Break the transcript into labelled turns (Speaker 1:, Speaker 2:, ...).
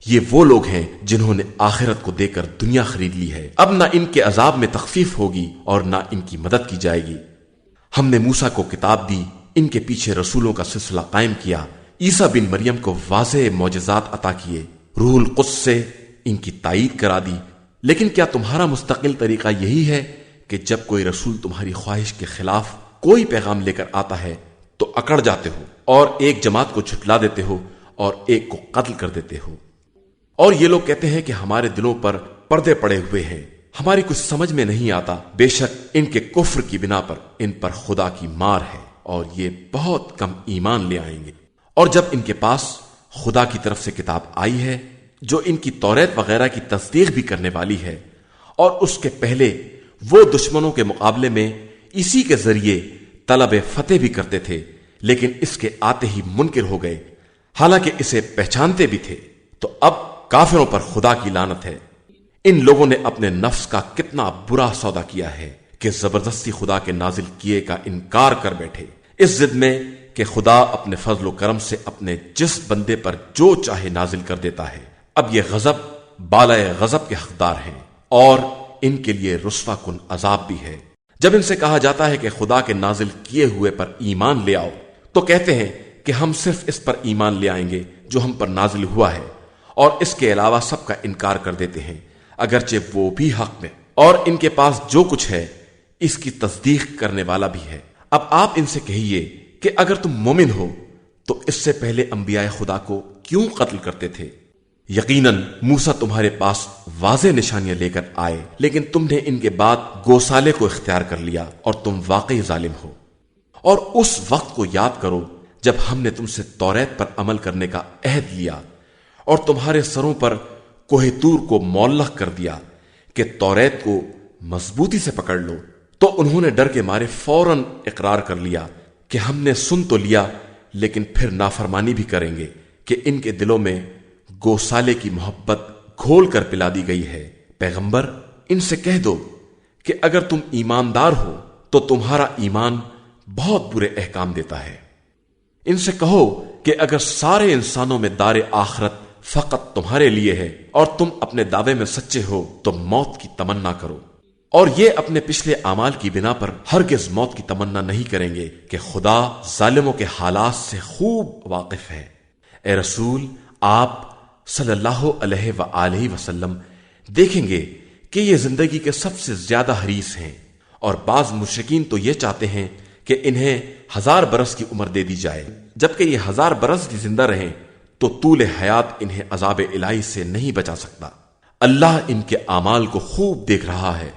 Speaker 1: یہ وہ لوگ ہیں جنہوں نے آخرت کو دے کر دنیا خرید لی ہے، اب نہ ان کے عذاب میں تخفیف ہوگی اور نہ ان کی مدد کی جائے گی۔ ہم نے موسیٰ کو کتاب دی، ان کے پیچھے رسولوں کا سلسلہ قائم کیا، عیسیٰ بن مریم کو واضح معجزات عطا کیے، روح القدس سے ان کی تائید کرا دی۔ لیکن کیا تمہارا مستقل طریقہ یہی ہے کہ جب کوئی رسول تمہاری خواہش کے خلاف کوئی پیغام لے کر آتا ہے تو اکڑ جاتے ہو اور ایک جماعت کو جھٹلا دیتے ہو اور ایک کو قتل کر دیتے ہو؟ اور یہ لوگ کہتے ہیں کہ ہمارے دلوں پر پردے پڑے ہوئے ہیں، ہماری کچھ سمجھ میں نہیں آتا۔ بے شک ان کے کفر کی بنا پر ان پر خدا کی مار ہے اور یہ بہت کم ایمان لے آئیں گے۔ اور جب ان کے پاس خدا کی طرف سے کتاب آئی ہے جو ان کی توریت وغیرہ کی تصدیق بھی کرنے والی ہے، اور اس کے پہلے وہ دشمنوں کے مقابلے میں اسی کے ذریعے طلب فتح بھی کرتے تھے، لیکن اس کے آتے ہی منکر ہو گئے، حالانکہ اسے پہچانتے بھی تھے، تو اب کافروں پر خدا کی لعنت ہے۔ ان لوگوں نے اپنے نفس کا کتنا برا سودا کیا ہے کہ زبردستی خدا کے نازل کیے کا انکار کر بیٹھے، اس ضد میں کہ خدا اپنے فضل و کرم سے اپنے جس بندے پر جو چاہے نازل کر دیتا ہے۔ اب یہ غضب بالائے غضب کے حقدار ہیں اور ان کے لیے رسوا کن عذاب بھی ہے۔ جب ان سے کہا جاتا ہے کہ خدا کے نازل کیے ہوئے پر ایمان لے آؤ تو کہتے ہیں کہ ہم صرف اس پر ایمان لے آئیں گے جو ہم پر نازل ہوا ہے، اور اس کے علاوہ سب کا انکار کر دیتے ہیں، اگرچہ وہ بھی حق میں، اور ان کے پاس جو کچھ ہے اس کی تصدیق کرنے والا بھی ہے۔ اب آپ ان سے کہیے کہ اگر تم مومن ہو تو اس سے پہلے انبیاء خدا کو کیوں قتل کرتے تھے؟ یقیناً موسیٰ تمہارے پاس واضح نشانیاں لے کر آئے، لیکن تم نے ان کے بعد گوسالے کو اختیار کر لیا اور تم واقعی ظالم ہو۔ اور اس وقت کو یاد کرو جب ہم نے تم سے توریت پر عمل کرنے کا عہد لیا اور تمہارے سروں پر کوہ طور کو معلق کر دیا کہ توریت کو مضبوطی سے پکڑ لو، تو انہوں نے ڈر کے مارے فوراً اقرار کر لیا کہ ہم نے سن تو لیا لیکن پھر نافرمانی بھی کریں گے، کہ ان کے دلوں میں گوسالے کی محبت گھول کر پلا دی گئی ہے۔ پیغمبر ان سے کہہ دو کہ اگر تم ایماندار ہو تو تمہارا ایمان بہت برے احکام دیتا ہے۔ ان سے کہو کہ اگر سارے انسانوں میں دار آخرت فقط تمہارے لیے ہے اور تم اپنے دعوے میں سچے ہو تو موت کی تمنا کرو، اور یہ اپنے پچھلے اعمال کی بنا پر ہرگز موت کی تمنا نہیں کریں گے کہ خدا ظالموں کے حالات سے خوب واقف ہے۔ اے رسول، آپ صلی اللہ علیہ وآلہ وسلم دیکھیں گے کہ یہ زندگی کے سب سے زیادہ حریص ہیں، اور بعض مشرکین تو یہ چاہتے ہیں کہ انہیں 1000 برس کی عمر دے دی جائے، جبکہ یہ 1000 برس بھی زندہ رہیں تو طول حیات انہیں عذاب الہی سے نہیں بچا سکتا۔ اللہ ان کے اعمال کو خوب دیکھ رہا ہے۔